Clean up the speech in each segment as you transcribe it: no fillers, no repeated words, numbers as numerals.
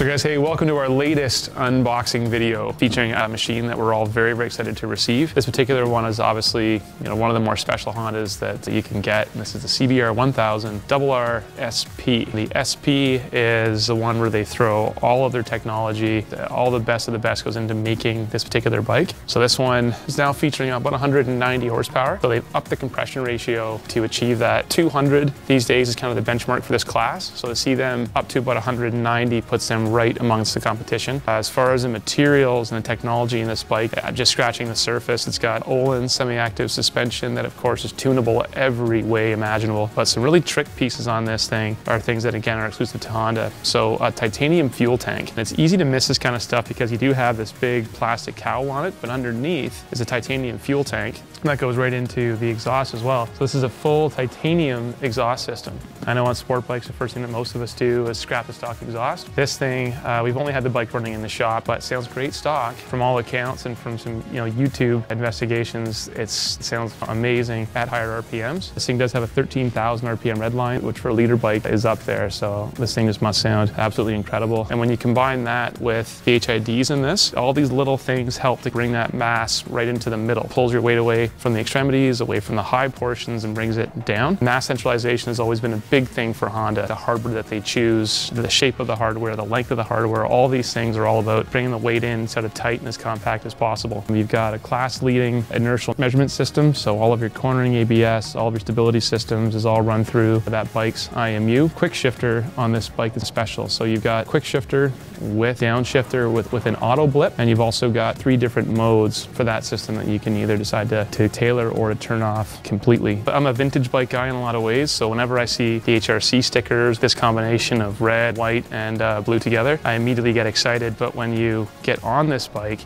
So guys, hey, welcome to our latest unboxing video featuring a machine that we're all very, very excited to receive. This particular one is obviously, one of the more special Hondas that you can get. And this is the CBR1000RR SP. The SP is the one where they throw all of their technology, all the best of the best goes into making this particular bike. So this one is now featuring about 190 horsepower. So they've upped the compression ratio to achieve that. 200 these days is kind of the benchmark for this class. So to see them up to about 190 puts them right amongst the competition. As far as the materials and the technology in this bike, just scratching the surface, it's got Olin semi-active suspension that of course is tunable every way imaginable. But some really trick pieces on this thing are things that again are exclusive to Honda. So a titanium fuel tank. And it's easy to miss this kind of stuff because you do have this big plastic cowl on it, but underneath is a titanium fuel tank. And that goes right into the exhaust as well. So this is a full titanium exhaust system. I know on sport bikes, the first thing that most of us do is scrap the stock exhaust. This thing, we've only had the bike running in the shop, but it sounds great stock. From all accounts and from some YouTube investigations, it sounds amazing at higher RPMs. This thing does have a 13,000 RPM redline, which for a leader bike is up there. So this thing just must sound absolutely incredible. And when you combine that with the HIDs in this, all these little things help to bring that mass right into the middle. Pulls your weight away from the extremities, away from the high portions and brings it down. Mass centralization has always been a big thing for Honda. The hardware that they choose, the shape of the hardware, the length of the hardware, all these things are all about bringing the weight in sort of tight and as compact as possible. You've got a class-leading inertial measurement system, so all of your cornering ABS, all of your stability systems is all run through that bike's IMU. Quickshifter on this bike is special. So you've got Quickshifter with downshifter with an auto blip, and you've also got 3 different modes for that system that you can either decide to tailor or to turn off completely. But I'm a vintage bike guy in a lot of ways, so whenever I see the HRC stickers, this combination of red, white, and blue together, I immediately get excited. But when you get on this bike,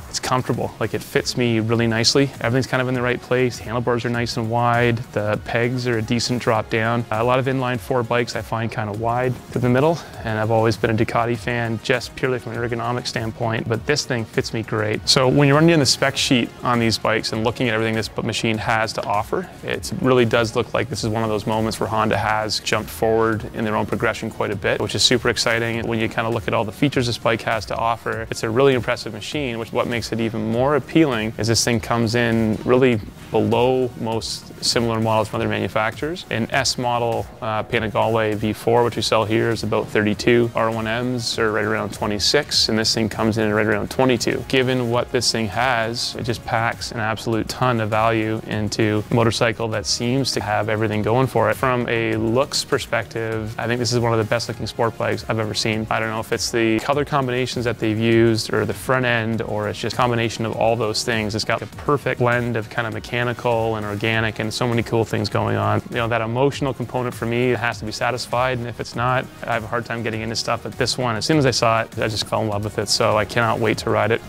it's comfortable. Like, it fits me really nicely. Everything's kind of in the right place. Handlebars are nice and wide. The pegs are a decent drop down. A lot of inline 4 bikes I find kind of wide to the middle, and I've always been a Ducati fan just purely from an ergonomic standpoint, but this thing fits me great. So when you're running in the spec sheet on these bikes and looking at everything this machine has to offer, it really does look like this is one of those moments where Honda has jumped forward in their own progression quite a bit, which is super exciting. When you kind of look at all the features this bike has to offer, it's a really impressive machine, which what makes it even more appealing is this thing comes in really below most similar models from other manufacturers. An S model Panigale V4, which we sell here, is about 32. R1Ms are right around 26, and this thing comes in right around 22. Given what this thing has, it just packs an absolute ton of value into a motorcycle that seems to have everything going for it. From a looks perspective, I think this is one of the best looking sport bikes I've ever seen. I don't know if it's the color combinations that they've used or the front end, or it's just a combination of all those things. It's got a perfect blend of kind of mechanical and organic and so many cool things going on. That emotional component for me has to be satisfied, and if it's not, I have a hard time getting into stuff. But this one, as soon as I saw it, I just fell in love with it. So I cannot wait to ride it.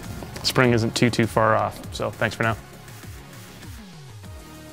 Spring isn't too far off. So thanks for now.